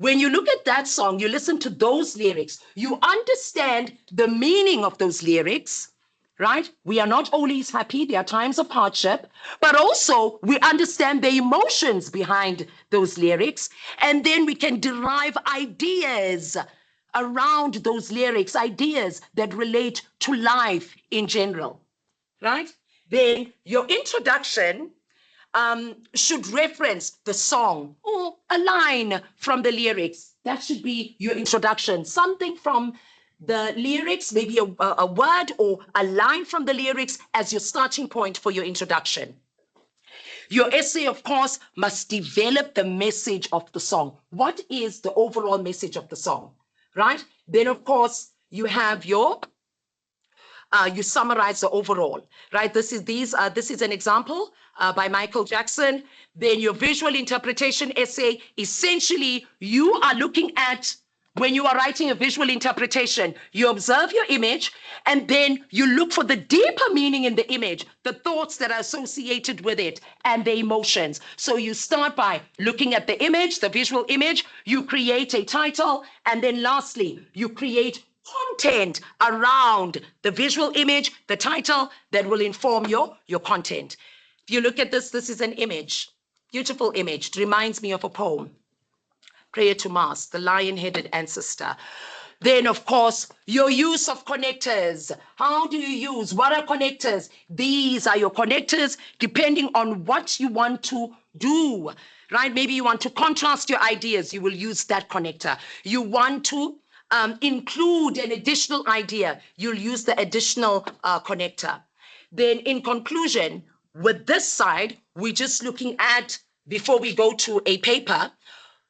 When you look at that song, you listen to those lyrics, you understand the meaning of those lyrics, right? We are not always happy. There are times of hardship, but also we understand the emotions behind those lyrics. And then we can derive ideas around those lyrics, ideas that relate to life in general, right? Then your introduction should reference the song or a line from the lyrics. That should be your introduction. Something from the lyrics, maybe a word or a line from the lyrics as your starting point for your introduction. Your essay, of course, must develop the message of the song. What is the overall message of the song, right? Then, of course, you have your you summarize the overall, right? This is an example by Michael Jackson. Then your visual interpretation essay, essentially, you are looking at, when you are writing a visual interpretation, you observe your image and then you look for the deeper meaning in the image, the thoughts that are associated with it and the emotions. So you start by looking at the image, the visual image, you create a title, and then lastly, you create content around the visual image, the title that will inform your content. If you look at this, this is an image, beautiful image. It reminds me of a poem, Prayer to Mars, the lion-headed ancestor. Then, of course, your use of connectors. How do you use? What are connectors? These are your connectors depending on what you want to do, right? Maybe you want to contrast your ideas. You will use that connector. You want to include an additional idea. You'll use the additional connector. Then in conclusion, with this side, we're just looking at, before we go to a paper,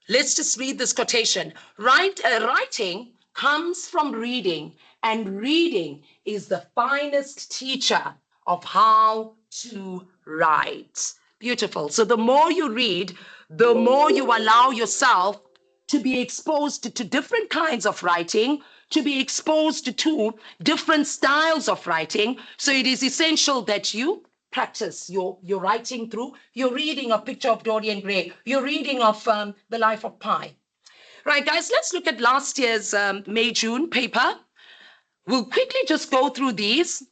let's just read this quotation. Writing comes from reading, and reading is the finest teacher of how to write. Beautiful. So the more you read, the more you allow yourself to be exposed to different kinds of writing, to be exposed to different styles of writing. So it is essential that you practice your writing through your reading of Picture of Dorian Gray, your reading of The Life of Pi. Right, guys, let's look at last year's May-June paper. We'll quickly just go through these.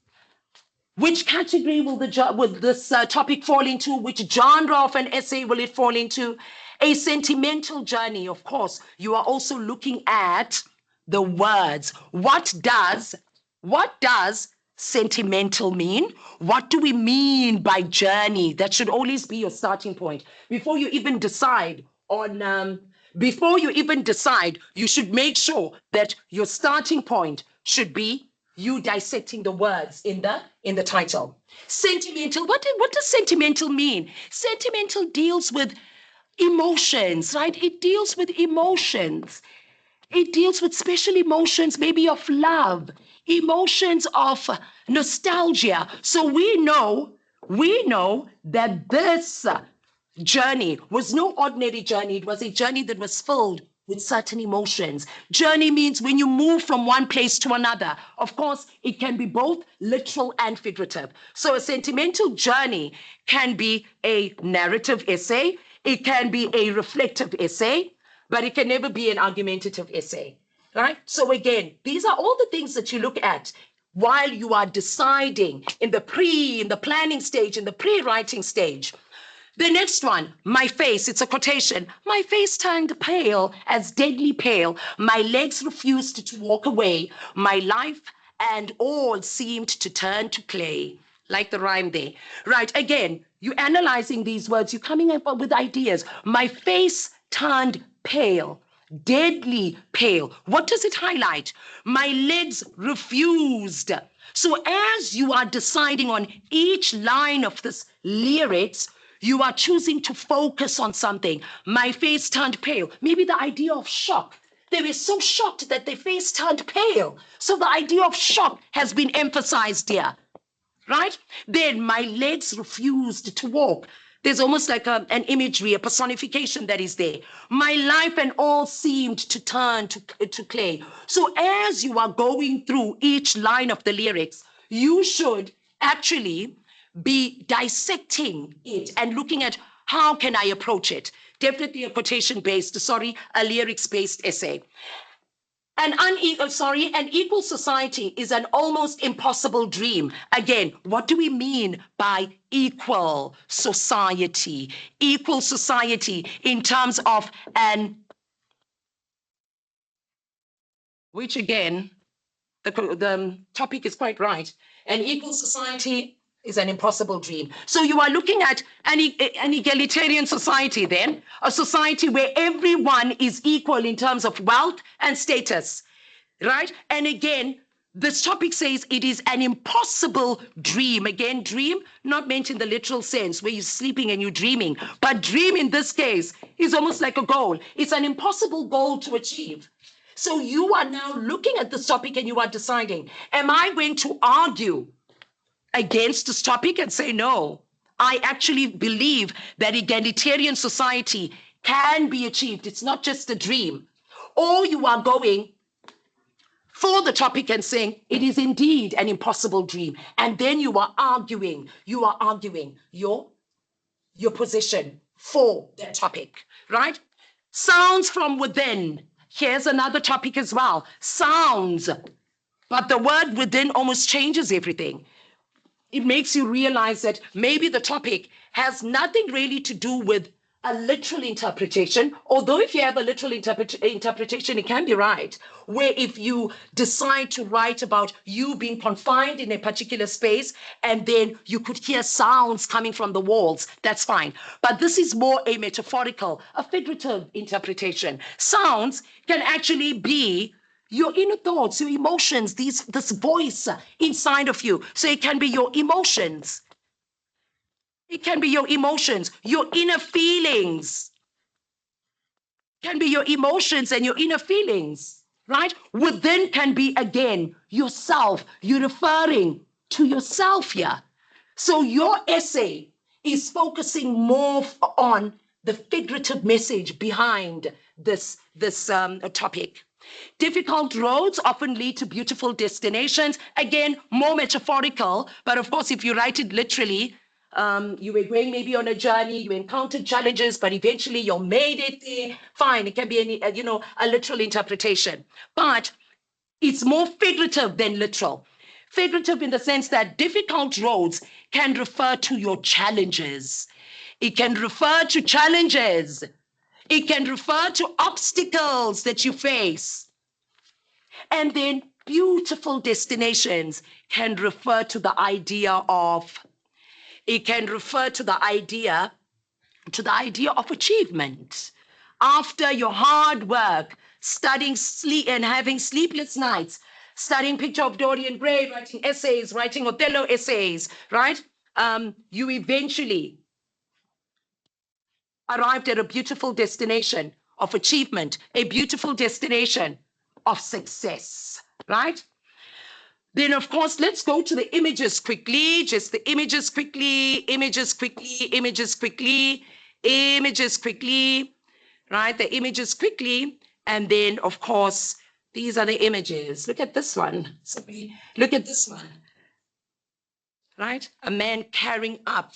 Which category will this topic fall into? Which genre of an essay will it fall into? A sentimental journey, of course. You are also looking at the words. What does sentimental mean? What do we mean by journey? That should always be your starting point. Before you even decide, you should make sure that your starting point should be you dissecting the words in the title. Sentimental, what does sentimental mean? Sentimental deals with emotions, right? It deals with emotions. It deals with special emotions, maybe of love, emotions of nostalgia. So we know that this journey was no ordinary journey. It was a journey that was filled with certain emotions. Journey means when you move from one place to another. Of course, it can be both literal and figurative. So a sentimental journey can be a narrative essay, it can be a reflective essay, but it can never be an argumentative essay, right? So again, these are all the things that you look at while you are deciding in the planning stage, in the pre-writing stage. The next one, my face, it's a quotation. My face turned pale, as deadly pale. My legs refused to walk away. My life and all seemed to turn to clay. Like the rhyme there. Right, again, you're analyzing these words. You're coming up with ideas. My face turned pale, deadly pale. What does it highlight? My legs refused. So as you are deciding on each line of this lyrics, you are choosing to focus on something. My face turned pale. Maybe the idea of shock. They were so shocked that their face turned pale. So the idea of shock has been emphasized here, right? Then my legs refused to walk. There's almost like an imagery, a personification that is there. My life and all seemed to turn to clay. So as you are going through each line of the lyrics, you should actually be dissecting it and looking at how can I approach it. Definitely a a lyrics-based essay. An equal society is an almost impossible dream. Again, what do we mean by equal society? Equal society in terms of which again, the topic is quite right. An equal society is an impossible dream. So you are looking at an egalitarian society then, a society where everyone is equal in terms of wealth and status, right? And again, this topic says it is an impossible dream. Again, dream not meant in the literal sense where you're sleeping and you're dreaming, but dream in this case is almost like a goal. It's an impossible goal to achieve. So you are now looking at this topic and you are deciding, am I going to argue against this topic and say, no, I actually believe that egalitarian society can be achieved. It's not just a dream. Or you are going for the topic and saying it is indeed an impossible dream. And then you are arguing your position for that topic, right? Sounds from within. Here's another topic as well. Sounds. But the word within almost changes everything. It makes you realize that maybe the topic has nothing really to do with a literal interpretation, although if you have a literal interpretation, it can be right, where if you decide to write about you being confined in a particular space and then you could hear sounds coming from the walls, that's fine. But this is more a metaphorical, a figurative interpretation. Sounds can actually be your inner thoughts, your emotions, this voice inside of you. So it can be your emotions. It can be your emotions, your inner feelings. It can be your emotions and your inner feelings, right? Within can be, again, yourself. You're referring to yourself here. So your essay is focusing more on the figurative message behind this topic. Difficult roads often lead to beautiful destinations. Again, more metaphorical, but of course, if you write it literally, you were going maybe on a journey, you encountered challenges, but eventually you made it there. Fine, it can be any, a literal interpretation. But it's more figurative than literal. Figurative in the sense that difficult roads can refer to your challenges. It can refer to challenges. It can refer to obstacles that you face. And then beautiful destinations can refer to the idea of, of achievement. After your hard work, studying sleep and having sleepless nights, studying Picture of Dorian Gray, writing essays, writing Othello essays, right? You eventually arrived at a beautiful destination of achievement, a beautiful destination of success, right? Then, of course, let's go to the images quickly, just the images quickly, right? The images quickly. And then, of course, these are the images. Look at this one. Sorry. Look at this one, right? A man carrying up,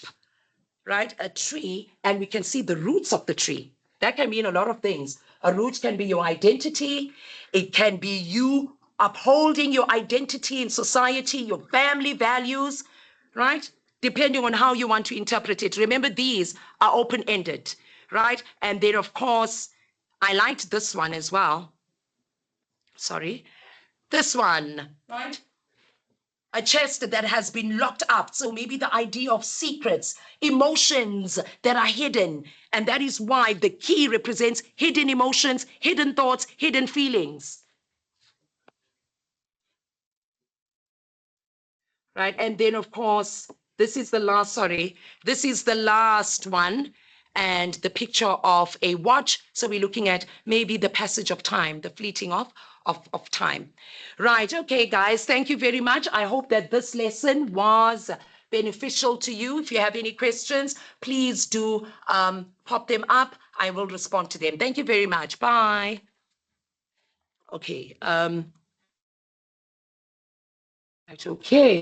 right, a tree, and we can see the roots of the tree. That can mean a lot of things. A root can be your identity. It can be you upholding your identity in society, your family values, right? Depending on how you want to interpret it. Remember, these are open-ended, right? And then, of course, I liked this one as well. Sorry. This one, right? A chest that has been locked up. So maybe the idea of secrets, emotions that are hidden. And that is why the key represents hidden emotions, hidden thoughts, hidden feelings. Right? And then, of course, this is the last one. And the picture of a watch. So we're looking at maybe the passage of time, the fleeting of time. Right. Okay, guys, thank you very much. I hope that this lesson was beneficial to you. If you have any questions, please do pop them up. I will respond to them. Thank you very much. Bye. Okay. Right, okay.